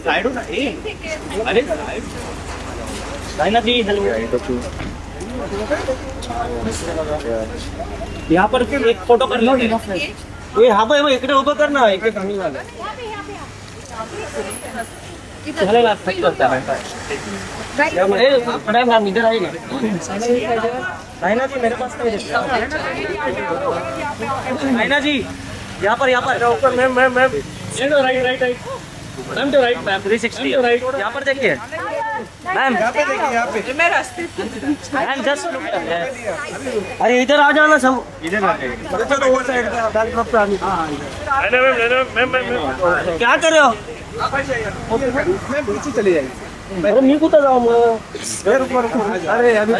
Side हो ना ए अरे डायना जी हेलो यहाँ पर एक फोटो कर लो ये हाँ भाई इकडे उभं कर ना इकडे कमी झालं चलेगा फिट करता है मैडम हम इधर आएंगे डायना जी मेरे पास डायना जी यहाँ पर ऊपर मैम राइट मैम तो राइट मैम 360 राइट यहाँ पर देखिए मैम यहाँ पे मैं रास्ते मैम जस्ट लुक अरे इधर आ जाना सब इधर आ जाइए वो साइड मैम क्या कर रहे हो मैं पीछे चले जाइए अरे मैं कुछ जाऊँ अरे अभी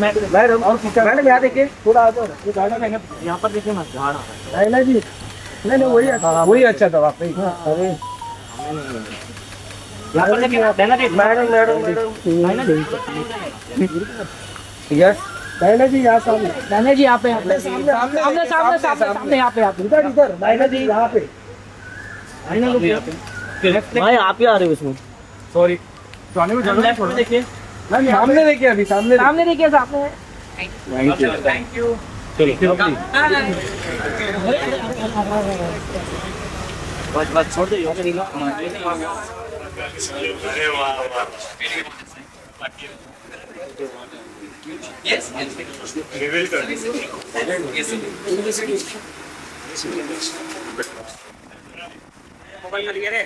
मैडम यहाँ देखिए थोड़ा आ जाओ यहाँ पर देखिए ना झाड़ जी नहीं वही अच्छा था वाकई अरे यहाँ पर देखिए मैडम यस डायना जी यहाँ सामने डायना जी यहाँ पे सामने यहाँ पे इधर डायना जी यहाँ पे भाई आप ही आ रहे हो इसमें सॉरी देखिए सामने देखिए अभी सामने देखिए सामने थैंक यू चलो बस छोड़ दो Yes. We will turn. Yes. Mobile कर रे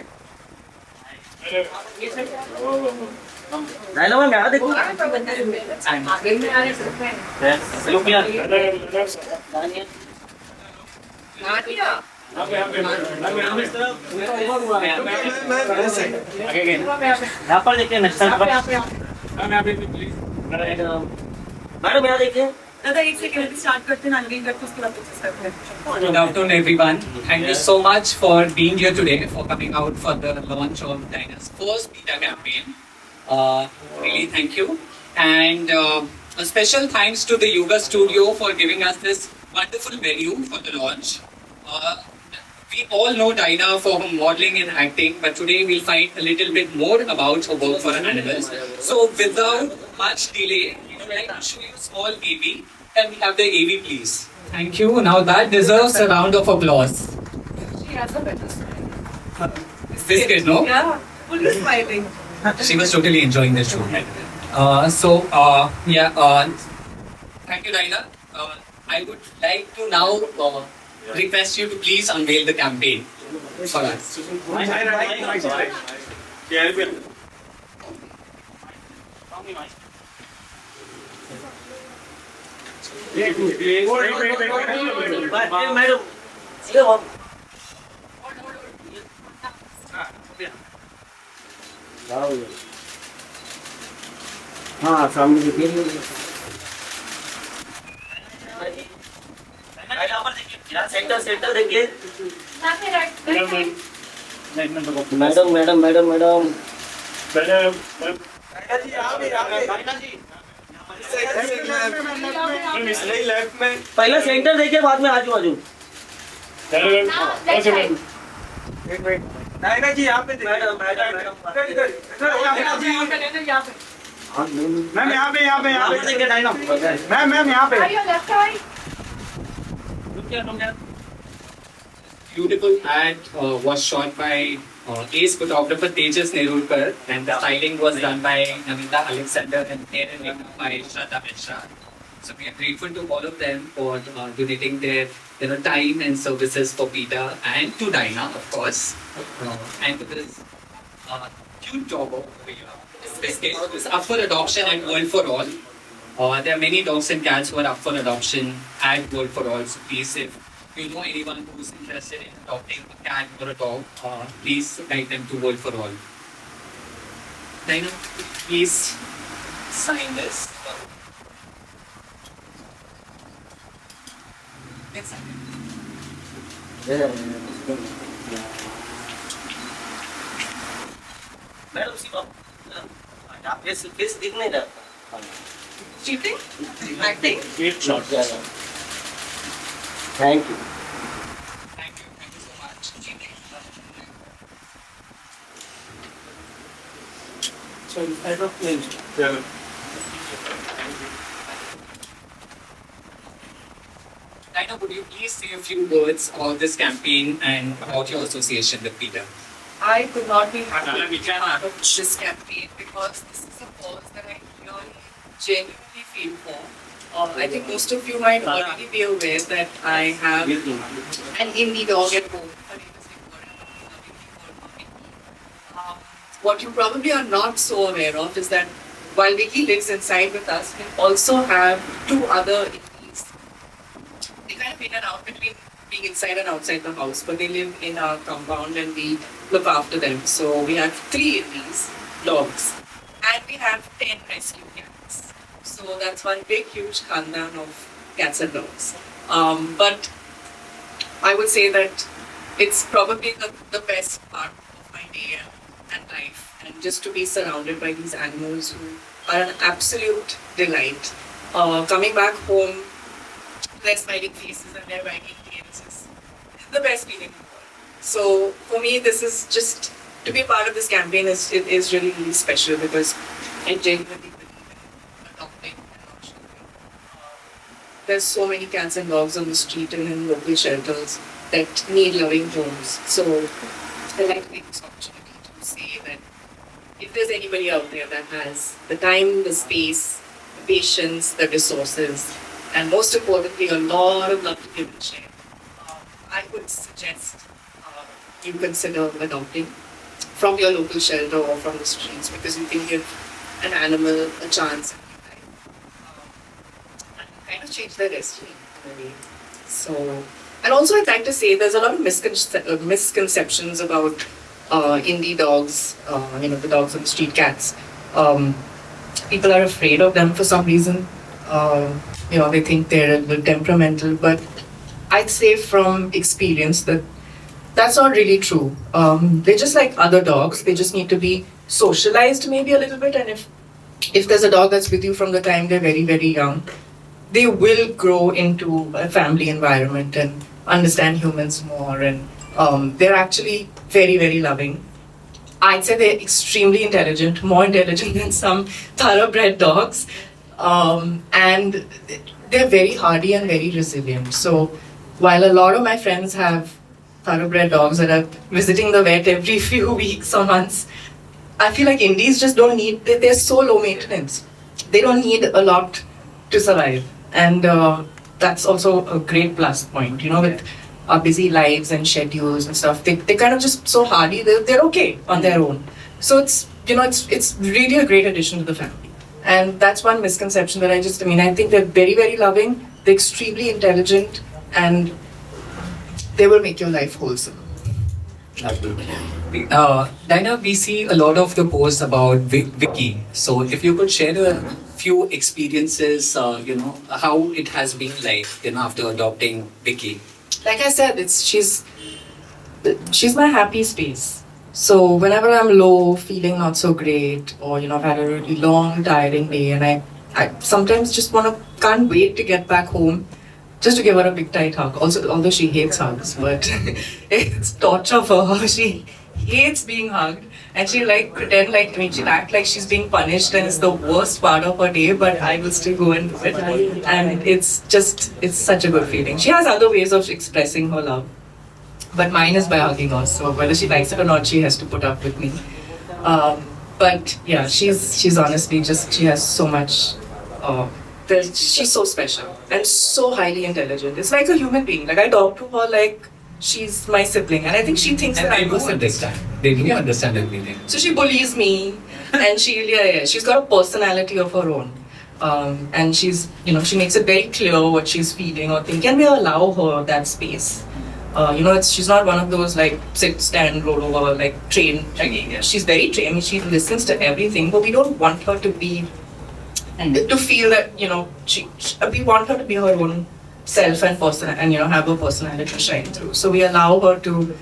डायलॉग में मैं देखो आगे में आ रहे हैं हेलो भैया यहाँ पर देखिए नेक्स्ट मैडम यहाँ देखिए Good afternoon, everyone. Thank you so much for being here today, for coming out for the launch of Dyna's first beta campaign. Really, thank you. And a special thanks to the Yoga Studio for giving us this wonderful venue for the launch. We all know Dyna for her modeling and acting, but today we'll find a little bit more about her work for animals. So, without much delay, we would like to show you a small AV. Can we have the AV, please? Thank you. Now that deserves a round of applause. She has a better smile. This kid, no? Yeah, fully smiling. She was totally enjoying the show. Thank you, Dyna. I would like to now request you to please unveil the campaign for us. हाँ सामने देखिए centre देखिए madam पहले centre देखिए बाद में आजू बाजू डायना जी यहाँ पे मैडम मैम यहाँ पे देखिए डायना मैम यहाँ पे Beautiful ad was shot by ace photographer Tejas Nerurkar, and the styling was done by Namita Alexander and hair and makeup by Shraddha Mishra. So we are grateful to all of them for donating their time and services for PETA and to Dyna, of course, and to this cute dog over here. This cat is up for adoption at World for All. There are many dogs and cats who are up for adoption at World for All. So please, if you know anyone who's interested in adopting a cat or a dog, please guide them to World for All. Dyna, please sign this. Let's sign it. Madam see आप face दिख नहीं रहा Cheating? Acting? Thank you Naina, would you please say a few words about this campaign and about your association with Peter? I could not be happier about this campaign because this is a cause that I really genuinely feel for. I think most of you might already be aware that I have an indie dog at home. Her name is Victoria. What you probably are not so aware of is that while Vicky lives inside with us, we also have two other indies. They kind of in and out between being inside and outside the house, but they live in our compound and we look after them. So we have 3 indies, dogs, and we have 10 rescue cats. So that's one big, huge khandan of cats and dogs. But I would say that it's probably the best part of my day and life, and just to be surrounded by these animals who are an absolute delight. Coming back home, their smiling faces and their wagging tails is the best feeling in the world. So for me, this is just to be a part of this campaign is really, really special because I genuinely believe in adopting and not sheltering. There's so many cats and dogs on the street and in local shelters that need loving homes. So I'd like to take this opportunity to say that if there's anybody out there that has the time, the space, the patience, the resources, and most importantly, a lot of love to give and share, I would suggest you consider adopting from your local shelter or from the streets because you can give an animal a chance in your life and kind of change their destiny in a way. So, and also I'd like to say there's a lot of misconceptions about indie dogs, the dogs on the street, cats. People are afraid of them for some reason. They think they're a little temperamental, but I'd say from experience that that's not really true. They're just like other dogs. They just need to be socialized maybe a little bit. And if there's a dog that's with you from the time they're very, very young, they will grow into a family environment and understand humans more. And they're actually very, very loving. I'd say they're extremely intelligent, more intelligent than some thoroughbred dogs. And they're very hardy and very resilient. So while a lot of my friends have thoroughbred dogs that are visiting the vet every few weeks or months, I feel like indies just don't need, they're so low maintenance. They don't need a lot to survive. And that's also a great plus point, with our busy lives and schedules and stuff. They're kind of just so hardy, they're okay on their own. So it's really a great addition to the family. And that's one misconception that I think they're very, very loving, they're extremely intelligent, and they will make your life wholesome. Naina, we see a lot of the posts about Vicky. So if you could share a few experiences, how it has been like, after adopting Vicky. Like I said, she's my happy space. So whenever I'm low, feeling not so great, or I've had a really long, tiring day, and I sometimes just can't wait to get back home, just to give her a big tight hug. Also, although she hates hugs, but it's torture for her. She hates being hugged, and she'll pretend she'll act like she's being punished, and it's the worst part of her day. But I will still go and do it, and it's such a good feeling. She has other ways of expressing her love, but mine is by hugging her. So whether she likes it or not, she has to put up with me. But yeah, she's honestly she has so much. She's so special and so highly intelligent. It's like a human being. Like I talk to her like she's my sibling, and I think she thinks that I'm a sibling. They do understand everything. So she bullies me, and she's got a personality of her own. And she's she makes it very clear what she's feeling or thinking, and we allow her that space. She's not one of those sit, stand, roll over, trained. She's very trained. She listens to everything, but we don't want her to be. And to feel that we want her to be her own self and person, and have her personality shine through. So we allow her to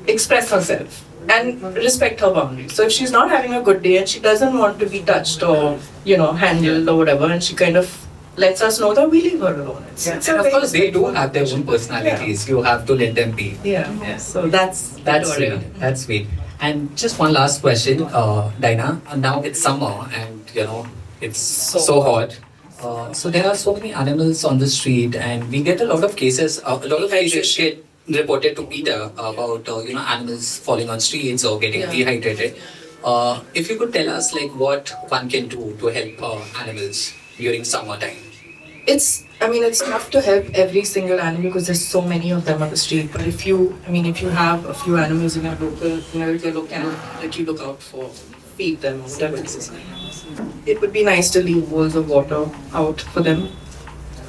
express herself and respect her boundaries. So if she's not having a good day and she doesn't want to be touched or handled or whatever, and she kind of lets us know that we leave her alone. And of course, they do have their own personalities. Yeah. You have to let them be. Yeah. So that's sweet. That's sweet. And just one last question, Dinah. Now it's summer, and it's so hot. So there are so many animals on the street, and we get a lot of cases. A lot of cases get reported to PETA about animals falling on streets or getting dehydrated. If you could tell us like what one can do to help animals during summertime. It's tough to help every single animal because there's so many of them on the street. But if you have a few animals in your local kennel that you look out for, feed them, whatever it is, it would be nice to leave bowls of water out for them,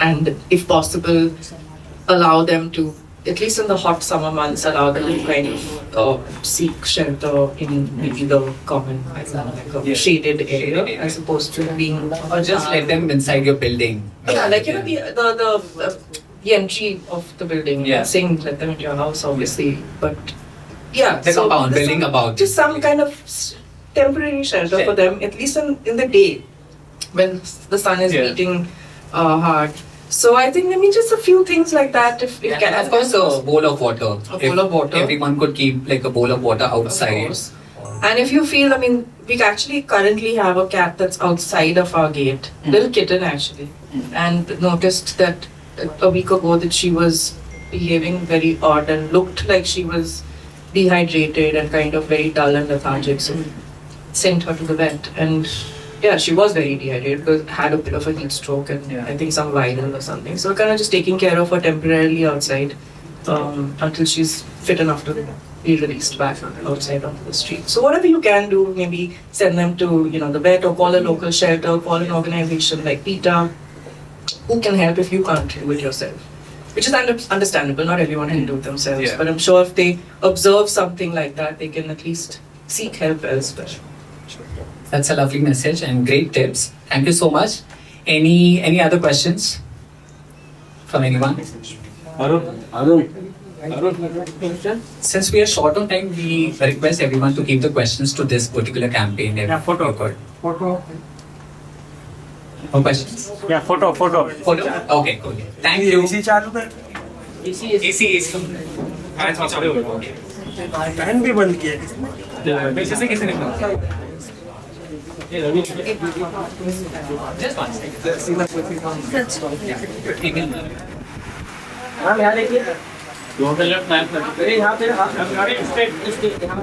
and if possible, allow them to, at least in the hot summer months, allow them to kind of seek shelter in maybe the common, like a shaded area, as opposed to being Or just let them inside your building. yeah, like the entry of the building. Yeah. I'm saying let them into your house, obviously, but yeah, The compound, there's building some- compound. just some kind of temporary shelter for them, at least in the day when the sun is Yeah. beating hard. So I think just a few things like that. If And of course, a bowl of water. A bowl of water. Everyone could keep like a bowl of water Of outside. course. And if you feel, we actually currently have a cat that's outside of our gate, little kitten actually, and noticed that a week ago that she was behaving very odd and looked like she was dehydrated and kind of very dull and lethargic. So sent her to the vet, and yeah, she was very dehydrated because had a bit of a heat stroke and I think some viral or something. So we're kind of just taking care of her temporarily outside until she's fit enough to be released back outside onto the street. So whatever you can do, maybe send them to the vet or call a local shelter, call an organization like PETA, who can help if you can't do it yourself. Which is understandable, not everyone can do it themselves. Yeah. But I'm sure if they observe something like that, they can at least seek help elsewhere. That's a lovely message and great tips. Thank you so much. Any other questions from anyone? Since we are short on time, we request everyone to keep the questions to this particular campaign. If you could. No questions? Yeah, photo. Photo? Okay, cool. Thank you. AC. Fan भी बंद किया Just one second. Ma'am यहाँ देखिए अरे यहाँ पे straight यहाँ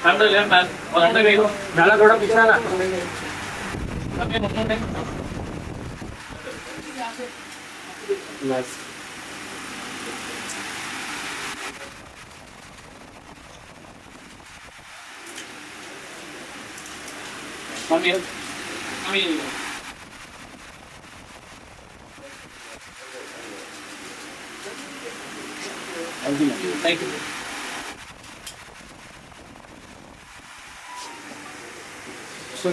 अंदर ले मैम और अंदर गई नाला थोड़ा पीछे ना Nice. Come here. Thank you. So,